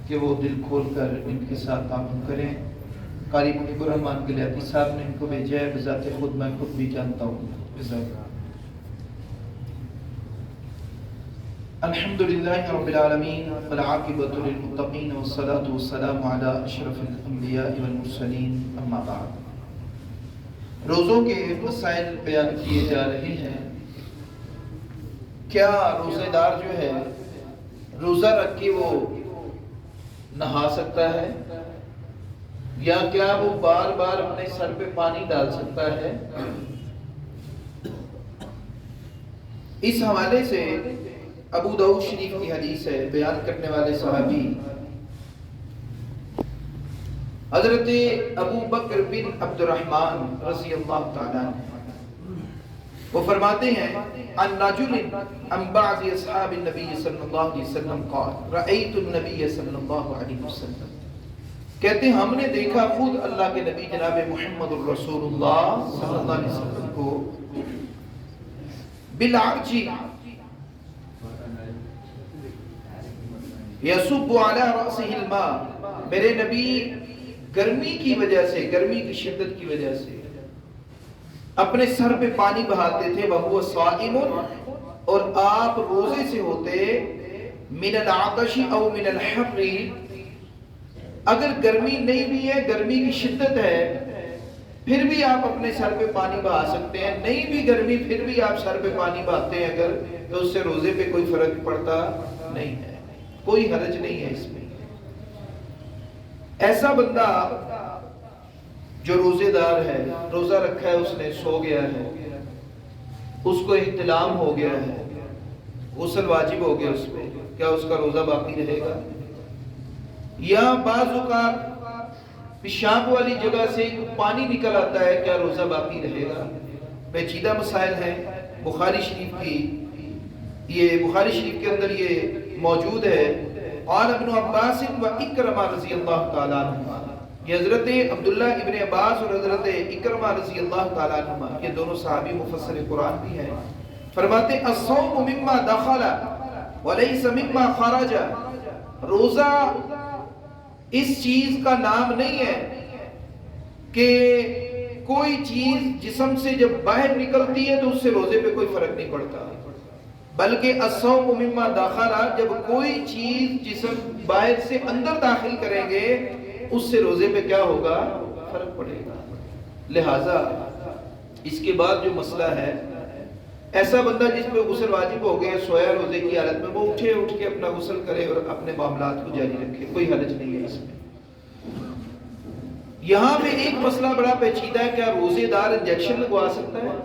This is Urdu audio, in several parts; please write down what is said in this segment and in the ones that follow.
کہ وہ دل کھول کر ان کے ساتھ تعاون کریں۔ قاری منیب الرحمان گلیاتی صاحب نے ان کو بھیجا ہے، بذات خود میں خود بھی جانتا ہوں۔ الحمدللہ رب العالمین والعاقبۃ للمتقین والصلاة والسلام علی اشرف الانبیاء والمرسلین، اما بعد۔ روزوں کے مسائل بیان کیے جا رہے ہیں۔ کیا روزے دار جو ہے روزہ رکھ کے وہ نہا سکتا ہے، یا کیا وہ بار بار اپنے سر پہ پانی ڈال سکتا ہے؟ اس حوالے سے ابو داؤد شریف کی حدیث ہے، بیان کرنے والے صحابی حضرت ابو بکر بن عبد الرحمن رضی اللہ تعالیٰ عنہ، وہ فرماتے ہیں عن رجل عن بعض اصحاب النبی صلی اللہ علیہ وسلم قال رأیت النبی صلی اللہ علیہ وسلم، کہتے ہیں ہم نے دیکھا خود اللہ کے نبی جناب محمد الرسول اللہ صلی اللہ علیہ وسلم کو بالعرج یصب علی رأسہ الماء، میرے نبی گرمی کی وجہ سے، گرمی کی شدت کی وجہ سے اپنے سر پہ پانی بہاتے تھے، وَهُوَ صَائِمٌ، اور آپ روزے سے ہوتے، من العطش او من الحر، اگر گرمی نہیں بھی ہے، گرمی کی شدت ہے، پھر بھی آپ اپنے سر پہ پانی بہا سکتے ہیں، نہیں بھی گرمی پھر بھی آپ سر پہ پانی بہاتے ہیں اگر، تو اس سے روزے پہ کوئی فرق پڑتا نہیں ہے، کوئی حرج نہیں ہے اس میں۔ ایسا بندہ جو روزے دار ہے، روزہ رکھا ہے، اس نے سو گیا ہے، اس کو احتلام ہو گیا ہے، غسل واجب ہو گیا اس پہ، کیا اس کا روزہ باقی رہے گا؟ یا بعض اوقات پیشاب والی جگہ سے پانی نکل آتا ہے، کیا روزہ باقی رہے گا؟ پیچیدہ مسائل ہیں۔ بخاری شریف کے اندر یہ موجود ہے۔ قال ابن عباس و اکرمہ رضی اللہ تعالیٰ عنہ، یہ حضرت عبداللہ ابن عباس اور حضرت اکرمہ رضی اللہ تعالیٰ عنہ، یہ دونوں صحابی مفسر قرآن بھی ہیں، فرماتے الصوم مما دخل ولیس مما خرج، روزہ اس چیز کا نام نہیں ہے کہ کوئی چیز جسم سے جب باہر نکلتی ہے تو اس سے روزے پہ کوئی فرق نہیں پڑتا، بلکہ الصوم مما دخل، جب کوئی چیز جسم باہر سے اندر داخل کریں گے اس سے روزے پہ کیا ہوگا؟ فرق پڑے گا۔ لہٰذا اس کے بعد جو مسئلہ ہے، ایسا بندہ جس پہ غسل واجب ہو گیا، سویا روزے کی حالت میں، وہ اٹھ کے اپنا غسل کرے اور اپنے معاملات کو جاری رکھے، کوئی حرج نہیں ہے اس میں۔ یہاں پہ ایک مسئلہ بڑا پیچیدہ ہے، کیا روزے دار انجیکشن لگوا سکتا ہے؟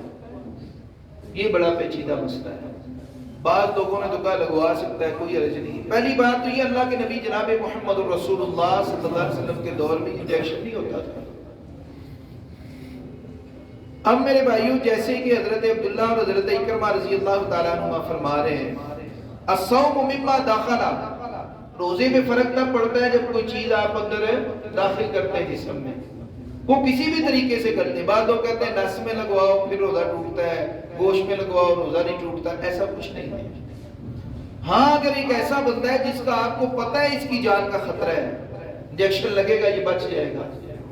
یہ بڑا پیچیدہ مسئلہ ہے۔ بعض لوگوں نے تو کہا لگوا سکتا ہے، کوئی حرج نہیں۔ پہلی بات تو یہ، اللہ کے نبی جناب محمد الرسول اللہ صلی اللہ علیہ وسلم کے دور میں انجیکشن نہیں ہوتا تھا۔ اب میرے بھائیوں، جیسے کہ حضرت عبداللہ اور حضرت اکرمہ رضی اللہ تعالیٰ عنہ فرما رہے ہیں الصوم مما دخل، روزے میں فرق تب پڑتا ہے جب کوئی چیز آپ اندر داخل کرتے ہیں جسم میں، وہ کسی بھی طریقے سے کرتے ہیں۔ بعض لوگ کہتے ہیں نس میں لگواؤ پھر روزہ ٹوٹتا ہے، گوشت میں لگواؤ روزہ نہیں ٹوٹتا، ایسا کچھ نہیں ہے۔ ہاں اگر ایک ایسا بندہ ہے جس کا آپ کو پتہ ہے اس کی جان کا خطرہ ہے، انجیکشن لگے گا یہ بچ جائے گا،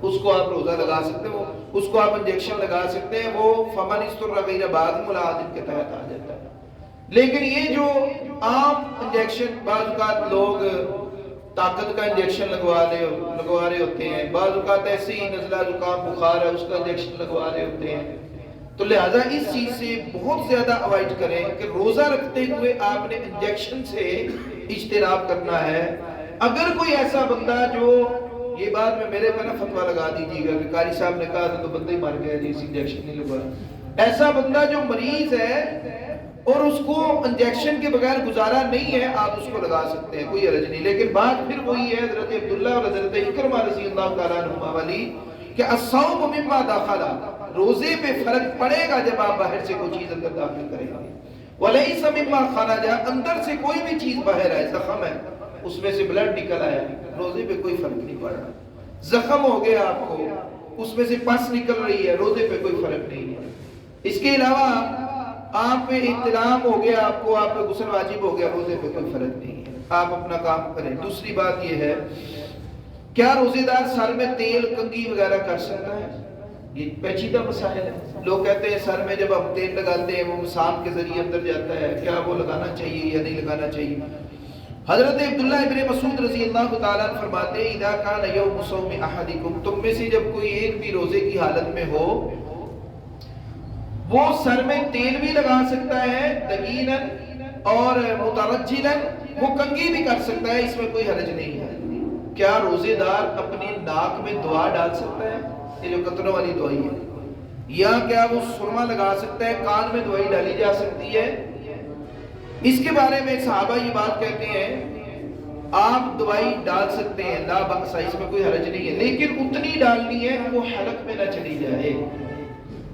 اس کو آپ روزہ لگا سکتے ہیں، اس کو آپ انجیکشن لگا سکتے ہیں، وہ فمن استر غیر باغ ولا عاد کے تحت آ جاتا ہے۔ لیکن یہ جو عام انجیکشن، بعض اوقات لوگ طاقت کا انجیکشن لگوا رہے ہوتے ہیں، بعض اوقات ایسے ہی نزلہ زکام بخار ہے اس کا انجیکشن لگوا رہے ہوتے ہیں، تو لہٰذا اس چیز سے بہت زیادہ اوائڈ کریں کہ روزہ رکھتے ہوئے آپ نے انجیکشن سے اجتناب کرنا ہے۔ اگر کوئی ایسا بندہ جو، یہ بات میں میرے پہ نہ فتویٰ لگا دیجیے گا کہ قاری صاحب نے کہا تھا تو بندہ ہی مر گیا جی، اس انجیکشن نہیں لگوایا، ایسا بندہ جو مریض ہے اور اس کو انجیکشن کے بغیر گزارا نہیں ہے، آپ اس کو لگا سکتے ہیں، کوئی حرج نہیں۔ لیکن بات پھر وہی ہے حضرت عبداللہ اور حضرت اکرمہ رضی اللہ تعالیٰ عنہما والی کہ الصوم مما دخل، روزے پہ فرق پڑے گا جب آپ باہر سے کوئی چیز اندر داخل کریں گے، ولیس مما خرج، اندر سے کوئی بھی چیز باہر آئے، زخم ہے اس میں سے بلڈ نکل آیا، روزے پہ کوئی فرق نہیں پڑ رہا۔ زخم ہو گیا آپ کو، اس میں سے پس نکل رہی ہے، روزے پہ کوئی فرق نہیں ہے۔ اس کے علاوہ آپ پہ احتلام ہو گیا، آپ پہ غسل واجب ہو گیا، روزے پہ کوئی فرق نہیں ہے۔ آپ اپنا کام کریں. دوسری بات یہ ہے کیا روزے دار سر میں تیل کنگھی وغیرہ کر سکتا ہے؟ یہ پیچیدہ مسائل ہے. لوگ کہتے ہیں سر میں جب ہم تیل لگاتے ہیں وہ سانپ کے ذریعے اندر جاتا ہے, کیا وہ لگانا چاہیے یا نہیں لگانا چاہیے؟ حضرت عبداللہ ابن مسعود رضی اللہ تعالیٰ عنہ فرماتے ہیں اذا کان یوم صوم احدکم, تم میں سے جب کوئی ایک بھی روزے کی حالت میں ہو وہ سر میں تیل بھی لگا سکتا ہے دگینا اور مترجلا, وہ کنگھی بھی کر سکتا ہے, اس میں کوئی حرج نہیں ہے. کیا روزے دار اپنی ناک میں دعا ڈال سکتا ہے, یہ جو قطروں والی دوائی ہے, یا کیا وہ سرما لگا سکتا ہے, کان میں دوائی ڈالی جا سکتی ہے؟ اس کے بارے میں صحابہ یہ بات کہتے ہیں آپ دوائی ڈال سکتے ہیں, لا بأس, اس میں کوئی حرج نہیں ہے, لیکن اتنی ڈالنی ہے وہ حلق میں نہ چلی جائے.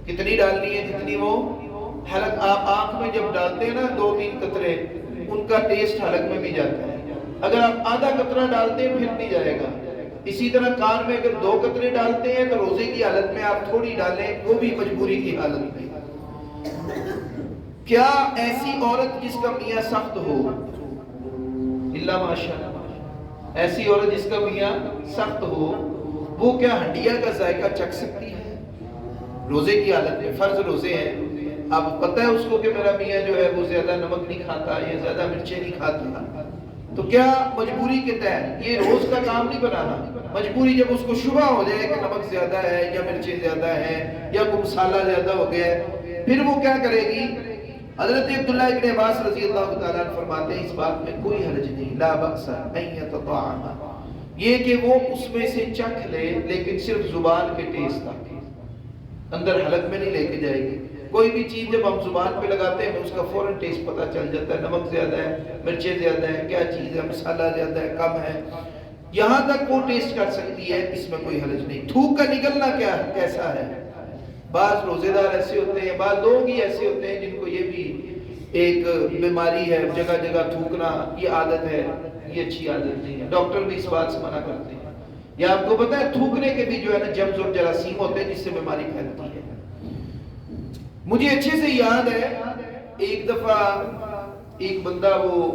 کتنی ڈالنی ہے؟ جتنی وہ حلق. آپ آنکھ میں جب ڈالتے ہیں نا 2-3 قطرے, ان کا ٹیسٹ حلق میں بھی جاتا ہے. اگر آپ آدھا قطرہ ڈالتے ہیں پھر نہیں جائے گا. اسی طرح کان میں اگر 2 قطرے ڈالتے ہیں تو روزے کی حالت میں آپ تھوڑی ڈالیں, وہ بھی مجبوری کی حالت میں. کیا ایسی عورت جس کا میاں سخت ہو, اللہ ماشاءاللہ, ایسی عورت جس کا میاں سخت ہو وہ کیا ہنڈیا کا ذائقہ چکھ سکتی ہے روزے کی حالت میں؟ فرض روزے ہیں, آپ پتہ ہے اس کو کہ میرا میاں جو ہے وہ زیادہ نمک نہیں کھاتا یا زیادہ مرچیں نہیں کھاتا, تو کیا مجبوری کے تحت یہ روز کا کام نہیں بنانا؟ مجبوری جب اس کو شبہ ہو جائے کہ نمک زیادہ ہے یا مرچیں زیادہ ہیں یا کوئی مسالہ زیادہ ہو گیا ہے, پھر وہ کیا کرے گی؟ حضرت عبداللہ ابن عباس رضی اللہ تعالیٰ عنہ فرماتے ہیں اس بات میں کوئی حرج نہیں, لا بأس ان یتطعم, یہ کہ وہ اس میں سے چکھ لے لیکن صرف زبان کے ٹیسٹ تک, اندر حلق میں نہیں لے کے جائے گی. کوئی بھی چیز جب ہم زبان پہ لگاتے ہیں اس کا فوراً ٹیسٹ پتہ چل جاتا ہے, نمک زیادہ ہے, مرچیں زیادہ ہے, کیا چیز ہے, مسالہ زیادہ ہے, کم ہے, یہاں تک وہ ٹیسٹ کر سکتی ہے, اس میں کوئی حرج نہیں. تھوک کا نکلنا کیا کیسا ہے؟ بعض روزے دار ایسے ہوتے ہیں, بعض لوگ ہی ایسے ہوتے ہیں جن کو یہ بھی ایک بیماری ہے, جگہ جگہ تھوکنا, یہ عادت ہے, یہ اچھی عادت نہیں ہے. ڈاکٹر بھی اس بات سے منع کرتے ہیں. یا آپ کو پتہ ہے تھوکنے کے بھی جو ہے نا جرمز اور جراثیم ہوتے ہیں جس سے بیماری پھیلتی ہے. مجھے اچھے سے یاد ہے ایک دفعہ ایک بندہ وہ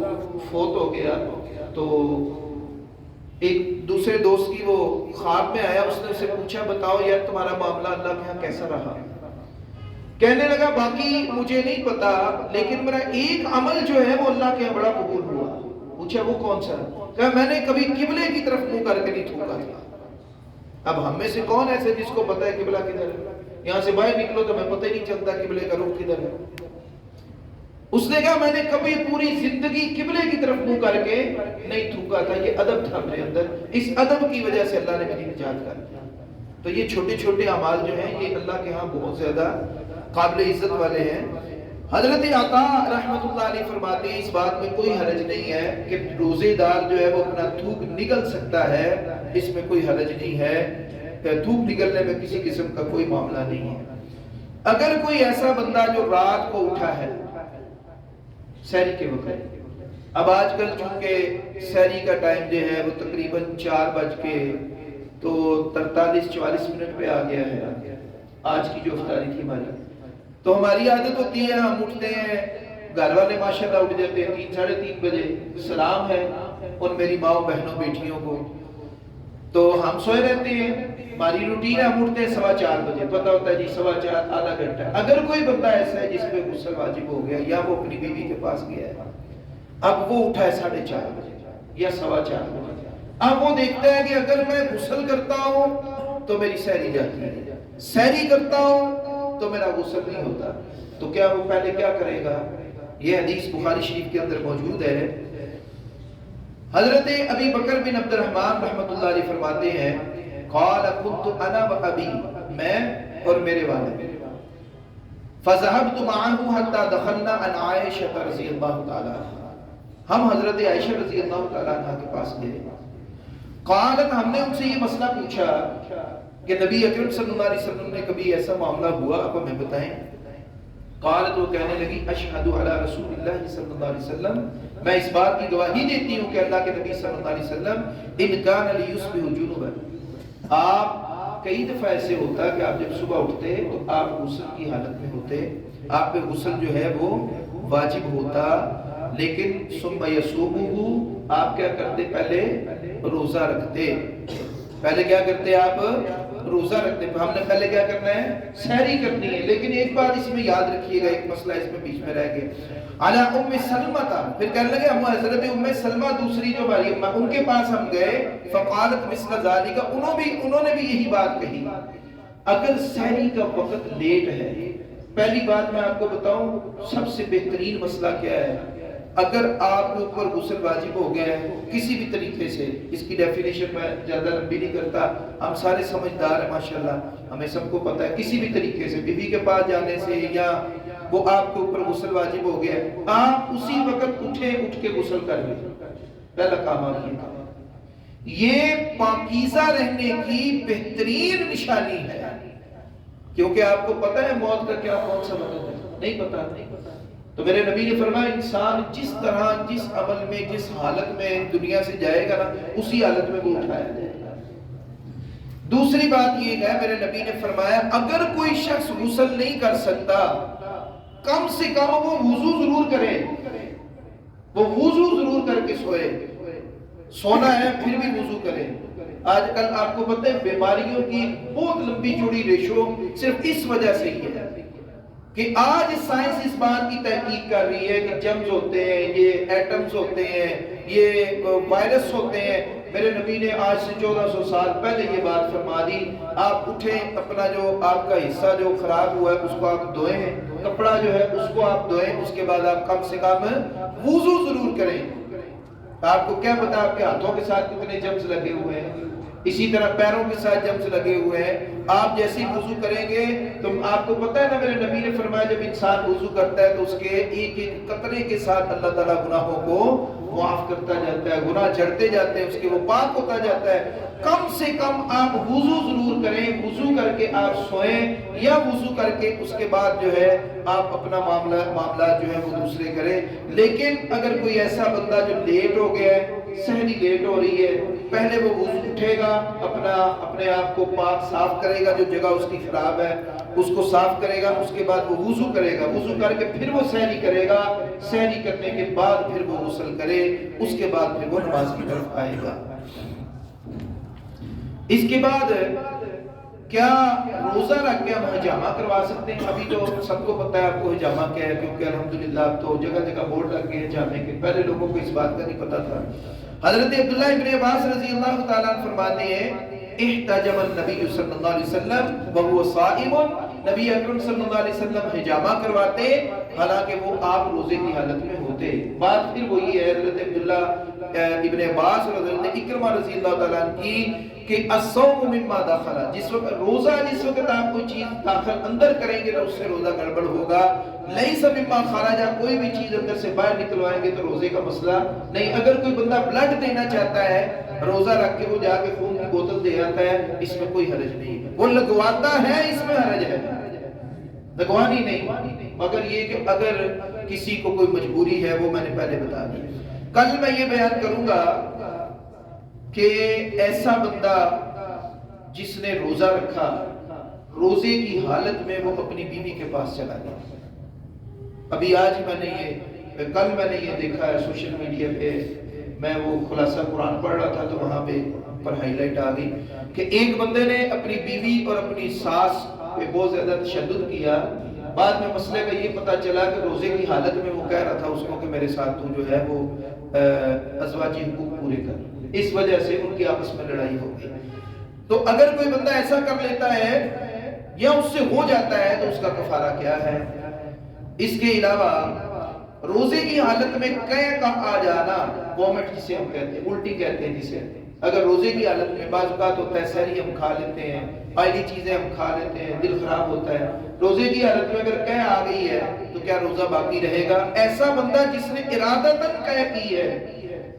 فوت ہو گیا, تو ایک دوسرے دوست کی وہ خواب میں آیا, اس نے اسے پوچھا بتاؤ یار تمہارا معاملہ اللہ کے ہاں کیسا رہا؟ کہنے لگا باقی مجھے نہیں پتا, لیکن میرا ایک عمل جو ہے وہ اللہ کے ہاں بڑا قبول ہوا. پوچھا وہ کون سا؟ کہا میں نے کبھی قبلے کی طرف منہ کر کے نہیں تھوکا تھا. اب ہم میں سے کون ایسے جس کو پتا ہے قبلہ کدھر ہے؟ یہاں سے باہر نکلو تو میں پتہ ہی نہیں چلتا قبلے کا رخ کدھر ہے. اس نے کہا میں نے کبھی پوری زندگی قبلے کی طرف منہ کر کے نہیں تھوکا تھا, یہ ادب تھا میرے اندر, اس ادب کی وجہ سے اللہ نے میری نجات کر دیا. تو یہ چھوٹے چھوٹے اعمال جو ہیں یہ اللہ کے ہاں بہت زیادہ قابل عزت والے ہیں. حضرت عطا رحمۃ اللہ علیہ فرماتے ہیں اس بات میں کوئی حرج نہیں ہے کہ روزے دار جو ہے وہ اپنا تھوک نگل سکتا ہے, اس میں کوئی حرج نہیں ہے, تھوک نگلنے میں کسی قسم کا کوئی معاملہ نہیں ہے. اگر کوئی ایسا بندہ جو رات کو اٹھا ہے سحری کے وقت, اب آج کل چونکہ سحری کا ٹائم جو ہے وہ تقریباً 4:43-44 پہ آ گیا ہے, آج کی جو افطاری تھی ہماری, تو ہماری عادت ہوتی ہے ہم اٹھتے ہیں, گھر والے ماشاءاللہ اٹھ جاتے ہیں 3-3:30 بجے, سلام ہے ان میری ماؤں بہنوں بیٹیوں کو, تو ہم سوئے رہتے ہیں, ہماری روٹین ہے ہم اٹھتے ہیں 4:15 بجے, پتہ ہوتا ہے جی 4:15 آدھا گھنٹہ. اگر کوئی بندہ ایسا ہے جس پہ غسل واجب ہو گیا یا وہ اپنی بیوی کے پاس گیا ہے, اب وہ اٹھا ہے 4:30 بجے یا 4:15 بجے, اب وہ دیکھتا ہے کہ اگر میں غسل کرتا ہوں تو میری سحری جاتی ہے, سحری کرتا ہوں تو میرا غسل نہیں ہوتا, تو کیا وہ پہلے کیا کرے گا؟ یہ حدیث بخاری شریف کے اندر موجود ہے. حضرت ابی بکر بن عبد الرحمن رحمۃ اللہ علیہ فرماتے ہیں قال كنت انا وابی, میں اور میرے والد, فذهبت معه حتى دخلنا عن عائشہ رضی اللہ تعالی عنہا, ہم حضرت عائشہ رضی اللہ تعالی عنہا کے پاس گئے. قالت, ہم نے ان سے یہ مسئلہ پوچھا کہ نبی اکرم صلی اللہ علیہ وسلم نے کبھی ایسا معاملہ ہوا, آپ ہمیں بتائیں. قالت, وہ کہنے لگی اشہد علی رسول اللہ صلی اللہ علیہ وسلم, میں اس بات کی گواہی دیتی ہوں کہ اللہ کے نبی صلی اللہ علیہ وسلم ان کان لیصبح جنبا, آپ کئی دفعہ ایسے ہوتا کہ آپ جب صبح اٹھتے تو آپ غسل کی حالت میں ہوتے, آپ پہ غسل جو ہے وہ واجب ہوتا, لیکن ثم یصومہ آپ کیا کرتے؟ پہلے روزہ رکھتے. پہلے کیا کرتے آپ؟ روزہ رکھتے. ہم نے پہلے کیا کرنا ہے؟ سحری کرنی ہے. لیکن ایک بات اس میں یاد رکھیے گا، ایک مسئلہ اس میں بیچ میں رہ گیا. علی ام سلمہ تھا، پھر کہنے لگے ہم حضرت ام سلمہ دوسری جو ہماری اماں، ان کے پاس ہم گئے. فقالت مثل ذالک، انہوں نے بھی یہی بات کہی. اگر سحری کا وقت لیٹ ہے، پہلی بات میں آپ کو بتاؤں سب سے بہترین مسئلہ کیا ہے؟ اگر آپ کے اوپر غسل واجب ہو گیا ہے کسی بھی طریقے سے، اس کی ڈیفینیشن میں زیادہ لمبی نہیں کرتا، ہم سارے سمجھدار ہیں ماشاءاللہ، ہمیں سب کو پتہ ہے، کسی بھی طریقے سے بیوی کے پاس جانے سے یا وہ آپ کے اوپر غسل واجب ہو گیا ہے، آپ اسی وقت اٹھ کے غسل کر لیں. پہلا کام آپ یہ پاکیزہ رہنے کی بہترین نشانی ہے. کیونکہ آپ کو پتہ ہے موت کا کیا کون سا مطلب ہے؟ نہیں پتہ. تو میرے نبی نے فرمایا انسان جس طرح جس عمل میں جس حالت میں دنیا سے جائے گا نا، اسی حالت میں وہ اٹھایا جائے گا. دوسری بات یہ ہے، میرے نبی نے فرمایا اگر کوئی شخص غسل نہیں کر سکتا، کم سے کم وہ وضو ضرور کرے. وہ وضو ضرور کر کے سوئے. سونا ہے پھر بھی وضو کرے. آج کل آپ کو پتہ ہے بیماریوں کی بہت لمبی چوڑی ریشو صرف اس وجہ سے ہی ہے کہ آج سائنس اس بات کی تحقیق کر رہی ہے کہ جرمز ہوتے ہیں، یہ ایٹمز ہوتے ہیں، یہ وائرس ہوتے ہیں. میرے نبی نے آج سے 1400 سال پہلے یہ بات فرما دی. آپ اٹھیں، اپنا جو آپ کا حصہ جو خراب ہوا ہے اس کو آپ دھوئیں، کپڑا جو ہے اس کو آپ دھوئیں، اس کے بعد آپ کم سے کم وضو ضرور کریں. آپ کو کیا پتا آپ کے ہاتھوں کے ساتھ کتنے جرمز لگے ہوئے ہیں، اسی طرح پیروں کے ساتھ جرمز لگے ہوئے ہیں. آپ جیسے وضو کریں گے تو آپ کو پتہ ہے نا، میرے نبی نے فرمایا جب انسان وضو کرتا ہے تو اس کے ایک ایک قطرے کے ساتھ اللہ تعالیٰ گناہوں کو معاف کرتا جاتا ہے، گناہ جھڑتے جاتے ہیں، اس کے وہ پاک ہوتا جاتا ہے. کم سے کم آپ وضو ضرور کریں. وضو کر کے آپ سوئیں یا وضو کر کے اس کے بعد جو ہے آپ اپنا معاملات جو ہے وہ دوسرے کریں. لیکن اگر کوئی ایسا بندہ جو لیٹ ہو گیا ہے، سحری لیٹ ہو رہی ہے، پہلے وہ وضو اٹھے گا، اپنے آپ کو پاک صاف کرے گا، جو جگہ اس کی خراب ہے اس کو صاف کرے گا، اس کے بعد وہ وضو کرے گا، وضو کر کے پھر وہ سحری کرے گا، سحری کرنے کے بعد پھر وہ غسل کرے، اس کے بعد پھر وہ نماز کی طرف آئے گا. اس کے بعد کیا روزہ رکھ کے ہم حجامہ کروا سکتے ہیں؟ ابھی تو سب کو پتہ ہے آپ کو حجامہ کیا ہے، کیونکہ الحمدللہ اب تو جگہ جگہ بورڈ لگ گئے حجامے کے. پہلے لوگوں کو اس بات کا نہیں پتہ تھا. حضرت عبداللہ ابن عباس رضی اللہ تعالیٰ عنہ فرماتے ہیں احتجم النبی صلی اللہ علیہ وسلم وهو صائم، نبی اکرم صلی اللہ علیہ وسلم حجامہ کرواتے حالانکہ وہ آپ روزے کی حالت میں ہوتے. بات پھر وہی ہے حضرت عبداللہ ابن عباس اور حضرت اکرمہ رضی اللہ تعالیٰ عنہ کی کہ الصوم مما داخل، جس وقت روزہ جس وقت آپ کوئی چیز داخل اندر کریں گے تو اس سے روزہ گڑبڑ ہوگا. لیس مما خرج، کوئی بھی چیز اندر سے باہر نکلوائیں گے تو روزے کا مسئلہ نہیں. اگر کوئی بندہ بلڈ دینا چاہتا ہے روزہ رکھ کے، وہ جا کے خون کی بوتل دے آتا ہے، اس میں کوئی حرج نہیں ہے. وہ لگواتا ہے، اس میں حرج ہے، لگوانی نہیں. مگر یہ کہ اگر کسی کو کوئی مجبوری ہے، وہ میں نے پہلے بتا دی. کل میں یہ بیان کروں گا کہ ایسا بندہ جس نے روزہ رکھا، روزے کی حالت میں وہ اپنی بیوی کے پاس چلا گیا. ابھی آج کل میں نے یہ دیکھا ہے سوشل میڈیا پہ، میں وہ خلاصہ قرآن پڑھ رہا تھا تو وہاں پہ پر ہائی لائٹ آ گئی کہ ایک بندے نے اپنی بیوی اور اپنی ساس پہ بہت زیادہ تشدد کیا. بعد میں مسئلے کا یہ پتہ چلا کہ روزے کی حالت میں وہ کہہ رہا تھا اس کو کہ میرے ساتھ تو جو ہے وہ ازواجی حقوق پورے کر. اس وجہ سے ان کی آپس میں لڑائی ہو گئی. تو اگر کوئی بندہ ایسا کر لیتا ہے یا اس سے ہو جاتا ہے تو اس کا کفارہ کیا ہے؟ اس کے علاوہ روزے کی حالت میں قے کا آ جانا، وومٹ جسے ہم کہتے ہیں، الٹی کہتے ہیں جسے. اگر روزے کی حالت میں بعض اوقات ہوتا ہے سحری ہم کھا لیتے ہیں، آئلی چیزیں ہم کھا لیتے ہیں، دل خراب ہوتا ہے، روزے کی حالت میں اگر قے آ گئی ہے تو کیا روزہ باقی رہے گا؟ ایسا بندہ جس نے ارادتاً قے کی ہے،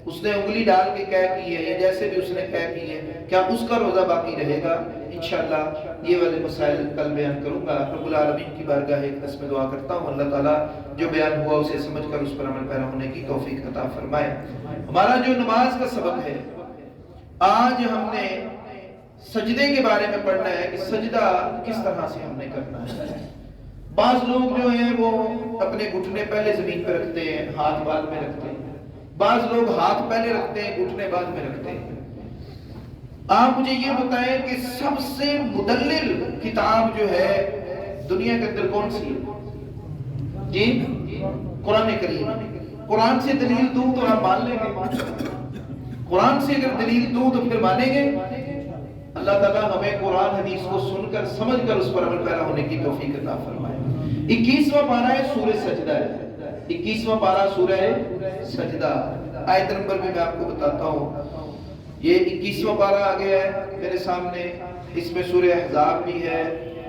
اس نے انگلی ڈال کے قے کی ہے یا جیسے بھی اس نے قے کی ہے، کیا اس کا روزہ باقی رہے گا؟ انشاءاللہ یہ والے مسائل کل بیان کروں گا. رب العالمین کی بارگاہ ایک دس میں دعا کرتا ہوں اللہ تعالیٰ جو بیان ہوا اسے سمجھ کر اس پر عمل پیرا ہونے کی توفیق عطا فرمائے. ہمارا جو نماز کا سبق ہے، آج ہم نے سجدے کے بارے میں پڑھنا ہے کہ سجدہ کس طرح سے ہم نے کرنا ہے. بعض لوگ جو ہیں وہ اپنے گھٹنے پہلے زمین پہ رکھتے ہیں، ہاتھ بال میں رکھتے ہیں. بعض لوگ ہاتھ پہلے رکھتے ہیں گھٹنے بعد میں رکھتے ہیں. آپ مجھے یہ بتائیں کہ سب سے مدلل کتاب جو ہے دنیا کے اندر کون سی ہے؟ جی قرآن کریم. قرآن سے دلیل دوں تو آپ مان لیں گے؟ قرآن سے اگر دلیل دوں تو پھر مانیں گے؟ اللہ تعالیٰ ہمیں قرآن حدیث کو سن کر سمجھ کر اس پر عمل پیرا ہونے کی توفیق عطا فرمائے. 21واں پارہ ہے سورہ سجدہ ہے. 21واں پارہ سورہ سجدہ. آیت نمبر بھی میں آپ کو بتاتا ہوں. یہ 21واں پارہ آ گیا ہے میرے سامنے. اس میں سورہ احزاب بھی ہے,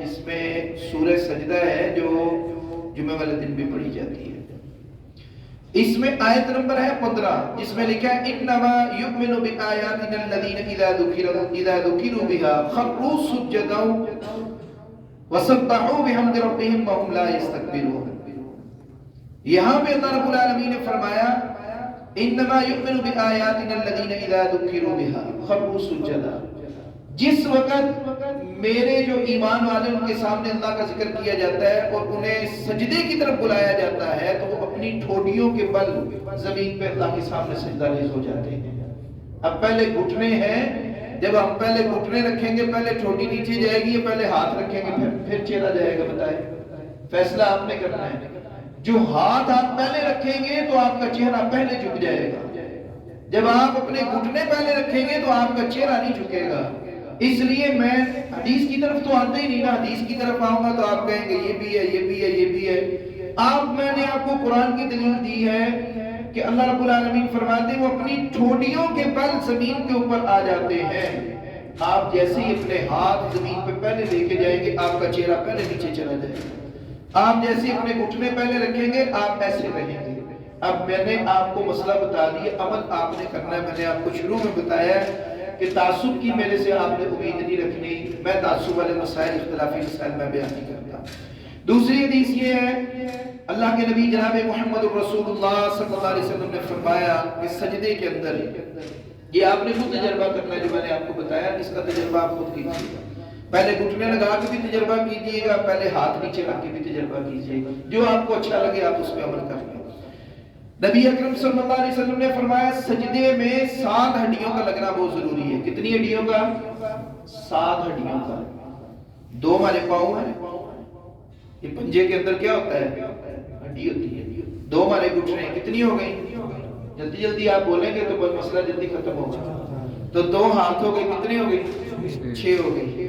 اس میں سورہ سجدہ ہے جو جمعہ والے دن بھی پڑھی جاتی ہے. اس میں آیت نمبر ہے 15 جس میں لکھا ہے انما یؤمن بآیاتنا الذین اذا ذکروا بها خروا سجدا وسبحوا بحمد ربهم وهم لا يستكبرون. یہاں پہ اللہ رب العالمین نے فرمایا انما یؤمن بآیاتنا الذین اذا ذکروا بها خروا سجدا. جس وقت میرے جو ایمان والے ان کے سامنے اللہ کا ذکر کیا جاتا ہے اور انہیں سجدے کی طرف بلایا جاتا ہے تو وہ اپنی ٹھوڑیوں کے بل زمین پہ اللہ کے سامنے سجدہ ریز ہو جاتے ہیں. اب پہلے گھٹنے ہیں, جب ہم پہلے گھٹنے رکھیں گے پہلے ٹھوڑی نیچے جائے گی یا پہلے ہاتھ رکھیں گے پھر چہرہ جائے گا؟ بتائیں, فیصلہ آپ نے کرنا ہے. جو ہاتھ آپ پہلے رکھیں گے تو آپ کا چہرہ پہلے جھک جائے گا. جب آپ اپنے گھٹنے پہلے رکھیں گے تو آپ کا چہرہ نہیں جھکے گا. اس لیے میں حدیث کی طرف تو آتے ہی نہیں نا. حدیث کی طرف آؤں گا تو آپ کہیں گے یہ بھی ہے یہ بھی ہے یہ بھی ہے. میں نے آپ کو قرآن کی دلیل دی ہے کہ اللہ رب العالمین فرماتے ہیں وہ اپنی ٹھوڑیوں کے بل زمین کے اوپر آ جاتے ہیں. آپ جیسے ہی اپنے ہاتھ زمین پہ پہلے لے کے جائیں گے آپ کا چہرہ پہلے نیچے چلا جائے گا. آپ جیسے اپنے گھٹنے پہلے رکھیں گے آپ ایسے رہیں گے. اب میں نے آپ کو مسئلہ بتا دیا, عمل آپ نے کرنا ہے. میں نے آپ کو شروع میں بتایا کہ تعصب کی میرے سے آپ نے امید نہیں رکھنی. میں تعصب والے مسائل اختلافی مسائل میں بیان نہیں کرتا. دوسری حدیث یہ ہے اللہ کے نبی جناب محمد رسول اللہ صلی اللہ علیہ وسلم نے فرمایا کہ سجدے کے اندر یہ آپ نے خود تجربہ کرنا ہے جو میں نے آپ کو بتایا. اس کا تجربہ آپ خود کیجیے. پہلے گھٹنے لگا کے بھی تجربہ کیجیے گا, پہلے ہاتھ نیچے رکھ کے بھی تجربہ کیجیے گا. جو آپ کو اچھا لگے آپ اس پہ عمل کر لیں. نبی اکرم صلی اللہ علیہ وسلم نے فرمایا سجدے میں 7 ہڈیوں کا لگنا بہت ضروری ہے. کتنی ہڈیوں کا؟ 7 ہڈیوں کا. 2 ہمارے پاؤں ہیں, یہ پنجے کے اندر کیا ہوتا ہے؟ ہڈی ہوتی ہے. 2 ہمارے گھٹنے, کتنی ہو گئی؟ جلدی جلدی آپ بولیں گے تو کوئی مسئلہ جلدی ختم ہوگا. تو 2 ہاتھ ہو گئے, کتنی ہو گئی؟ 6 ہو گئی.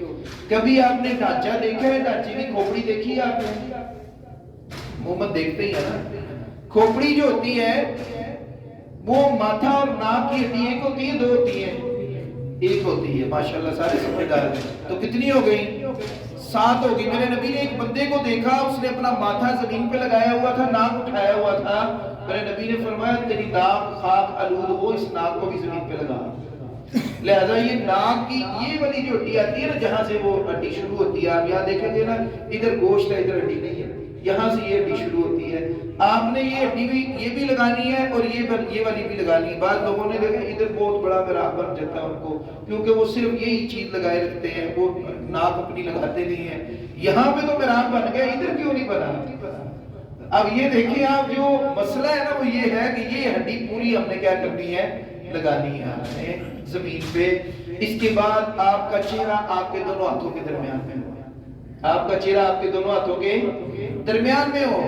کبھی آپ نے ڈھانچہ دیکھا ہے؟ ڈھانچے کی کھوپڑی دیکھی ہے آپ نے؟ محمد دیکھتے ہی ہے نا. کھوپڑی جو ہوتی ہے وہ ماتھا اور ناک کی ہڈی ایک ہوتی ہے 2 ہوتی ہے؟ ایک ہوتی ہے. ماشاءاللہ سارے سمجھدار ہیں. تو کتنی ہو گئی؟ 7 ہو گئی. میرے نبی نے ایک بندے کو دیکھا, اس نے اپنا ماتھا زمین پہ لگایا ہوا تھا, ناک اٹھایا ہوا تھا. میرے نبی نے فرمایا تیری ناک خاک آلود ہو, اس ناک کو بھی زمین پہ لگا. لہذا یہ ناک کی یہ والی جو ہڈی آتی ہے نا جہاں سے وہ ہڈی شروع ہوتی ہے, آپ یہاں دیکھیں گے نا ادھر گوشت ہے ادھر ہڈی نہیں ہے, یہاں سے یہ ہڈی شروع ہوتی ہے. آپ نے یہ ہڈی بھی یہ بھی لگانی ہے اور یہ والی بھی لگانی ہے. بعض لوگوں نے دیکھا ادھر بہت بڑا محراب بن جاتا ہے ان کو, کیونکہ وہ صرف یہی چیز لگائے رکھتے ہیں, وہ ناک اپنی لگاتے نہیں ہیں. یہاں پہ تو محراب بن گیا, ادھر کیوں نہیں بنا؟ اب یہ دیکھیں آپ جو مسئلہ ہے نا وہ یہ ہے کہ یہ ہڈی پوری ہم نے کیا کرنی ہے؟ لگانی ہے ہم نے زمین پہ. اس کے بعد آپ کا چہرہ آپ کے دونوں ہاتھوں کے درمیان میں ہو. آپ کا چہرہ آپ کے دونوں ہاتھوں کے درمیان میں ہو.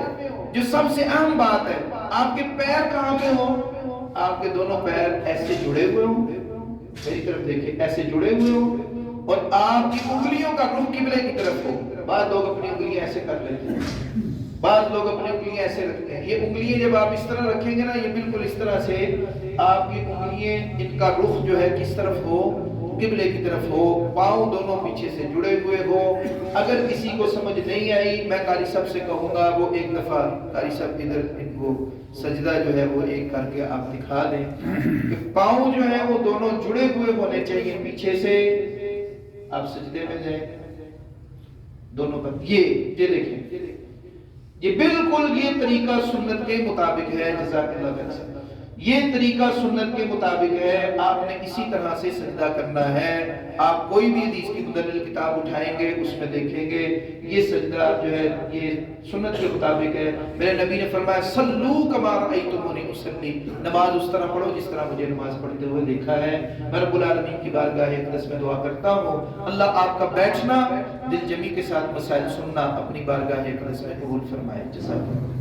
جو سب سے اہم بات ہے, آپ کے پیر کہاں پہ ہو؟ آپ کے دونوں پیر ایسے جڑے ہوئے ہوں, میری طرف دیکھیں, ایسے جڑے ہوئے ہوں, اور آپ کی انگلیوں کا رخ قبلے کی طرف ہو. بعض لوگ اپنی انگلیاں ایسے کر لیتے ہیں, بعض لوگ اپنی انگلیاں ایسے رکھتے ہیں. یہ انگلیاں جب آپ اس طرح رکھیں گے نا, یہ بالکل اس طرح سے آپ کی انگلیاں, ان کا رخ جو ہے کس طرف ہو؟ قبلے کی طرف ہو. پاؤں دونوں پیچھے سے جڑے ہوئے ہو. اگر کسی کو سمجھ نہیں آئی میں قاری صاحب سے کہوں گا وہ ایک دفعہ قاری صاحب ادھر ان کو سجدہ جو ہے وہ ایک کر کے آپ دکھا دیں کہ پاؤں جو ہے وہ دونوں جڑے ہوئے ہونے چاہیے پیچھے سے. آپ سجدے میں جائیں دونوں پر, یہ دیکھیں, یہ بالکل یہ طریقہ سنت کے مطابق ہے. جزاک اللہ خیر. یہ طریقہ سنت کے مطابق ہے، آپ نے اسی طرح سے سجدہ کرنا ہے۔ آپ کوئی بھی حدیث کی مدلل کتاب اٹھائیں گے اس میں دیکھیں گے یہ سجدہ جو ہے یہ سنت کے مطابق ہے۔ میرے نبی نے فرمایا صلو کما رأیتمونی اصلی، نماز اس طرح پڑھو جس طرح مجھے نماز پڑھتے ہوئے دیکھا ہے۔ میں رب العالمین کی بارگاہ اقدس میں دعا کرتا ہوں اللہ آپ کا بیٹھنا دل جمی کے ساتھ مسائل سننا اپنی بارگاہ اقدس میں قبول فرمائے۔ جزاک اللہ۔